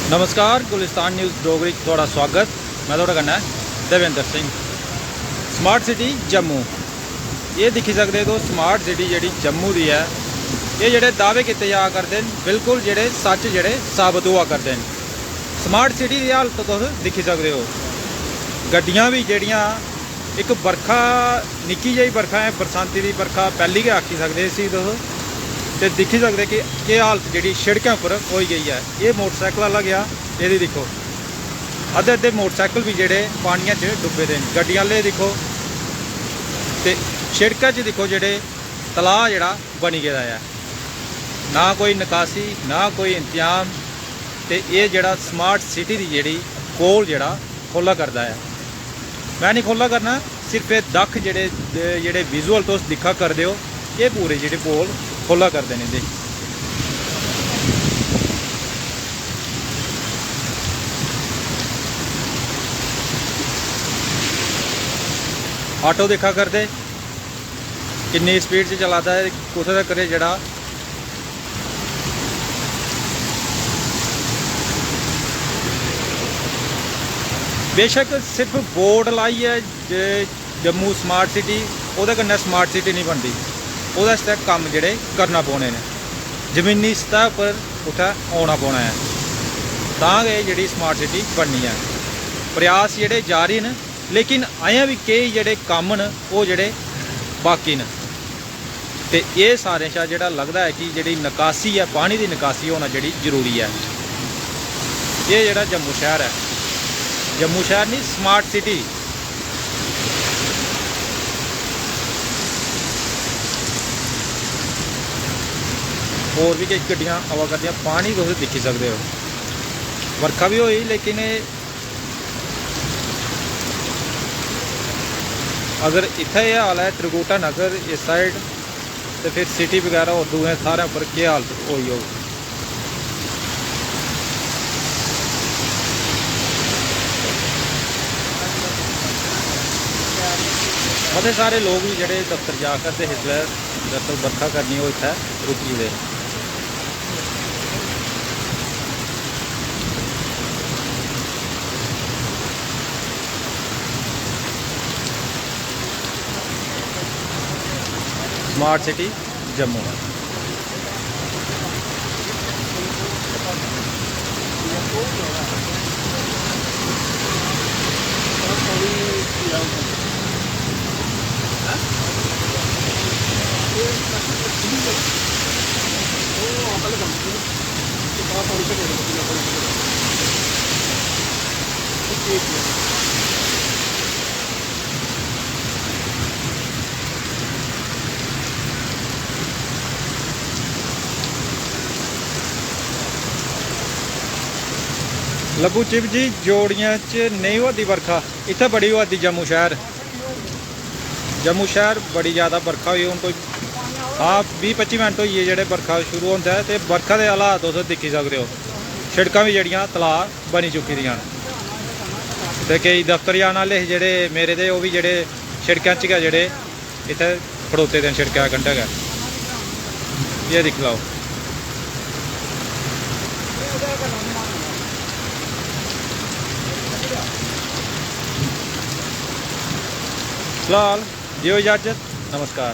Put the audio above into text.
नमस्कार गुलिस्तान न्यूज़ डोगरी थोड़ा स्वागत। मैं थोड़ा कन्नै देवेंद्र सिंह। स्मार्ट सिटी जम्मू ये दिखी सकते तो स्मार्ट सिटी जी जम्मू की है। ये जोड़े दावे किए जा करते हैं बिल्कुल जोड़े सच जोड़े साबित हुआ करते हैं। स्मार्ट सिटी की हालत तुम दिखी सकते हो। गड्डियां भी जड़ियाँ एक बरखा निक्की जी बरखा है बरसांती की बरखा पहली गै आखी सकते सी तुस ते दिखी सकते कि हालत जी सड़कों पर हो गई है। ये मोटरसाइकिल वाला गया ये देखो अद्धे अद्धे मोटरसाइकिल भी जोड़े पानिया च डुबे दे गड्डियां आह्ले देखो तो सड़कों च देखो जोड़े तलाऽ जोड़ा बनी गया है। ना कोई निकासी ना कोई इंतजाम। तो ये जोड़ा स्मार्ट सिटी की जी पोल जोड़ा खोला करता है। मैं नहीं खोला करना सिर्फ ये दख जोड़े विजुअल तुस दिखा करते हो ये पूरे जोड़े पोल खोला करते हैं जी। ऑटो देखा करते कितनी स्पीड से चलाता है कुत्थे तक जड़ा बेशक सिर्फ बोर्ड लाई है जम्मू स्मार्ट सिटी वो कन्नै स्मार्ट सिटी नहीं बनती। वो काम जोड़े करना पौने ने जमीनी सतह पर उत्थे आना पौना है तां गै जी स्मार्ट सिटी बननी है। प्रयास जोड़े जारी न लेकिन अजें भी कई जोड़े कम न वो जोड़े बाकी न। तो ये सारे शा जोड़ा लगता है कि जी निकासी है पानी की निकासी होना जी जरूरी है। ये जोड़ा जम्मू शहर है जम्मू शहर नहीं स्मार्ट सिटी। और भी कई गड्डियां आवा करदियां पानी तुम दिखी सकते हो। बरखा भी हुई लेकिन अगर इत्थे यह हाल है त्रिकुटा नगर इस साइड तो फिर सिटी वगैरह और दूसरे थारे पर क्या हालत हुई हो। बहुत सारे लोग भी जोड़े दफ्तर जा करते इसलिए दरअसल बरखा करनी हो इतना रुकी दे। स्मार्ट सिटी जम्मू लबू चिप जी जोड़ियां च नहीं होती बरखा इत्थे बड़ी होती जम्मू शहर बड़ी ज़्यादा बरखा हुई। हूँ कोई हाँ 20-25 मिनट होइए जोड़े बरखा शुरू होता है तो बरखा के हालात तुम दिखी सकते हो। सड़क भी जड़ियाँ तलाऽ बनी चुकी दियां तो कई दफ्तर जाने वाले जोड़े मेरे दे वो भी जोड़े सड़कों च गै जोड़े इत्थे खड़ोते दे सड़क कंढे गै ये दिख लो। फिलहाल दियो इजाजत नमस्कार।